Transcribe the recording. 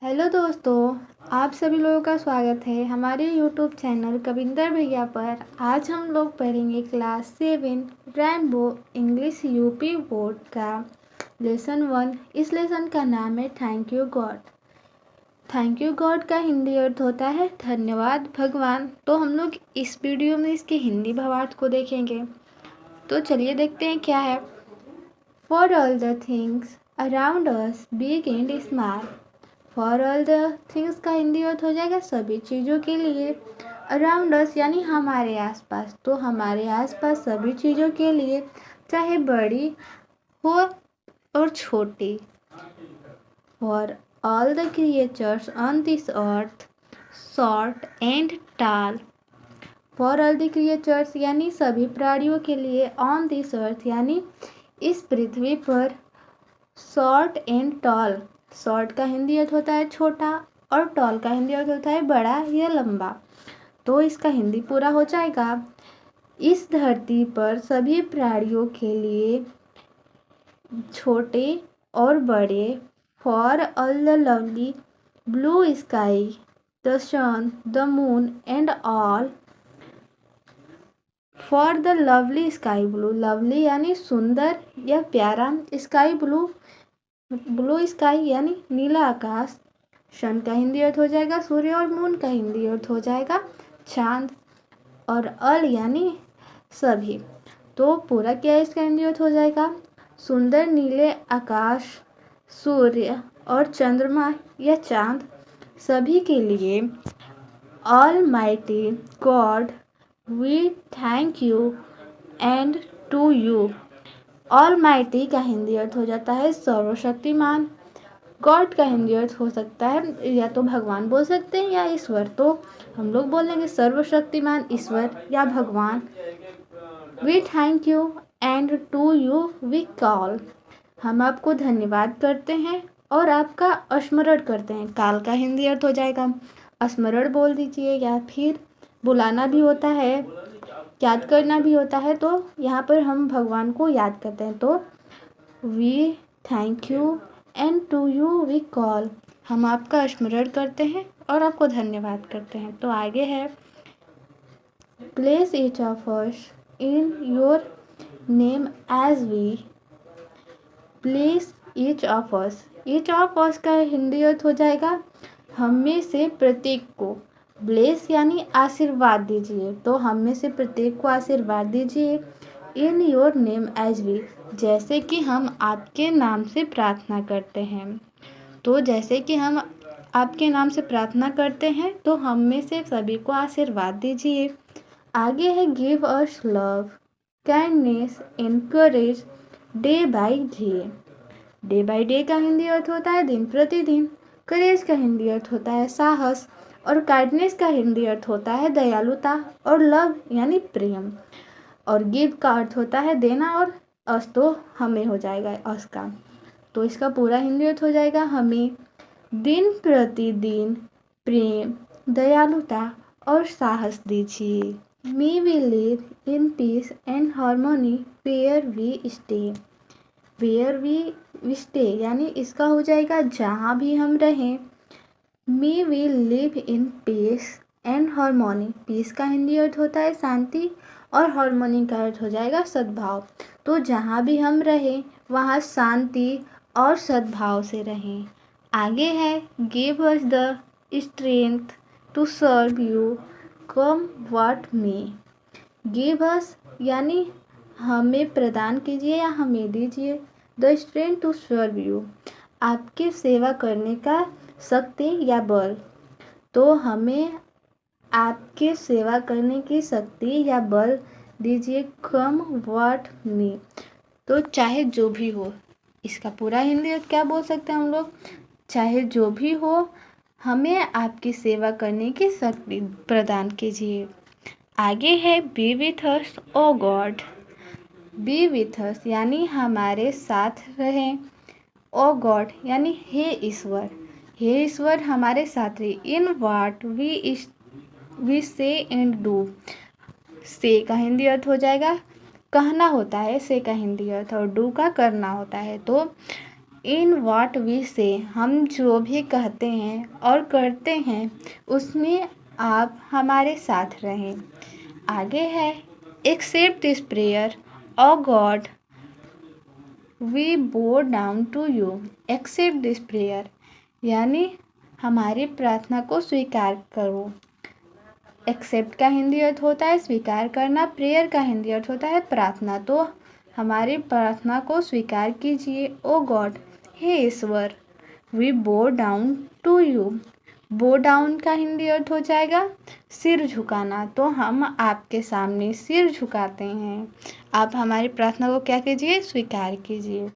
Hello दोस्तों, आप सभी लोगों का स्वागत है हमारे यूट्यूब चैनल कविंदर भैया पर। आज हम लोग पढ़ेंगे class 7 Rambo English UP board का लेसन 1। इस लेसन का नाम है thank you God. Thank you God का हिंदी अर्थ होता है धन्यवाद भगवान। तो हम लोग इस वीडियो में इसके हिंदी भावार्थ को देखेंगे। तो चलिए देखते हैं क्या है। For all the things around us big and small. For all the things का हिंदी अर्थ हो जाएगा सभी चीज़ों के लिए। अराउंड अस यानी हमारे आसपास, तो हमारे आसपास सभी चीज़ों के लिए, चाहे बड़ी हो और छोटी। For all the creatures on this earth short and टाल। फॉर ऑल द क्रिएचर्स यानी सभी प्राणियों के लिए, ऑन दिस अर्थ यानी इस पृथ्वी पर, शॉर्ट एंड टॉल। शॉर्ट का हिंदी अर्थ होता है छोटा और टॉल का हिंदी अर्थ होता है बड़ा या लंबा। तो इसका हिंदी पूरा हो जाएगा, इस धरती पर सभी प्राणियों के लिए, छोटे और बड़े। For all the lovely blue sky, the sun, the moon and all. For the lovely sky blue, lovely यानी सुंदर या प्यारा, स्काई ब्लू, ब्लू स्काई यानी नीला आकाश। सन का हिंदी अर्थ हो जाएगा सूर्य और मून का हिंदी अर्थ हो जाएगा चांद। और अल यानी सभी। तो पूरा क्या इसका हिंदी अर्थ हो जाएगा सुंदर नीले आकाश, सूर्य और चंद्रमा या चांद सभी के लिए। Almighty God we thank you and to you. Almighty का हिंदी अर्थ हो जाता है सर्वशक्तिमान। गॉड का हिंदी अर्थ हो सकता है या तो भगवान बोल सकते हैं या ईश्वर, तो हम लोग बोलेंगे सर्वशक्तिमान ईश्वर या भगवान। We thank you and to you we call. हम आपको धन्यवाद करते हैं और आपका स्मरण करते हैं। काल का हिंदी अर्थ हो जाएगा स्मरण बोल दीजिए, या फिर बुलाना भी होता है, याद करना भी होता है। तो यहाँ पर हम भगवान को याद करते हैं, तो we thank you and to you we call. हम आपका स्मरण करते हैं और आपको धन्यवाद करते हैं। तो आगे है place each of us in your name as we. Place each of us, each of us का हिंदी अर्थ हो जाएगा हम में से प्रत्येक को। ब्लेस यानी आशीर्वाद दीजिए, तो हम में से प्रत्येक को आशीर्वाद दीजिए। In your name as we, जैसे कि हम आपके नाम से प्रार्थना करते हैं। तो जैसे कि हम आपके नाम से प्रार्थना करते हैं, तो हम में से सभी को आशीर्वाद दीजिए। आगे है give us love kindness encourage day by day. Day by day का हिंदी अर्थ होता है दिन प्रतिदिन। करेज का हिंदी अर्थ होता है साहस और काइंडनेस का हिंदी अर्थ होता है दयालुता। और लव यानी प्रेम। और गिव का अर्थ होता है देना, और अस तो हमें हो जाएगा अस का। तो इसका पूरा हिंदी अर्थ हो जाएगा हमें दिन प्रतिदिन प्रेम, दयालुता और साहस दीजिए। May we live in peace and harmony where we stay. Where we stay यानी इसका हो जाएगा जहाँ भी हम रहें। May we live in peace and harmony, peace का हिंदी अर्थ होता है शांति और हार्मोनी का अर्थ हो जाएगा सद्भाव। तो जहाँ भी हम रहें वहाँ शांति और सद्भाव से रहें। आगे है give us the strength to serve you come what may. Give us यानी हमें प्रदान कीजिए या हमें दीजिए, the strength to serve you आपकी सेवा करने का शक्ति या बल। तो हमें आपके सेवा करने की शक्ति या बल दीजिए। कम व्हाट मे, तो चाहे जो भी हो। इसका पूरा हिंदी क्या बोल सकते हैं हम लोग, चाहे जो भी हो हमें आपकी सेवा करने की शक्ति प्रदान कीजिए। आगे है be with us O God. Be with us यानी हमारे साथ रहें। ओ गॉड यानी हे ईश्वर, हे ईश्वर हमारे साथ रहे। इन व्हाट वी से एंड डू, से का हिंदी अर्थ हो जाएगा कहना होता है, से का हिंदी अर्थ, और डू का करना होता है। तो इन व्हाट वी से, हम जो भी कहते हैं और करते हैं उसमें आप हमारे साथ रहें। आगे है accept this prayer O God we bow down to you. Accept this prayer यानी हमारी प्रार्थना को स्वीकार करो। एक्सेप्ट का हिंदी अर्थ होता है स्वीकार करना, प्रेयर का हिंदी अर्थ होता है प्रार्थना। तो हमारी प्रार्थना को स्वीकार कीजिए। ओ गॉड, हे ईश्वर, we bow down to you. Bow down का हिंदी अर्थ हो जाएगा सिर झुकाना। तो हम आपके सामने सिर झुकाते हैं। आप हमारी प्रार्थना को क्या कीजिए, स्वीकार कीजिए।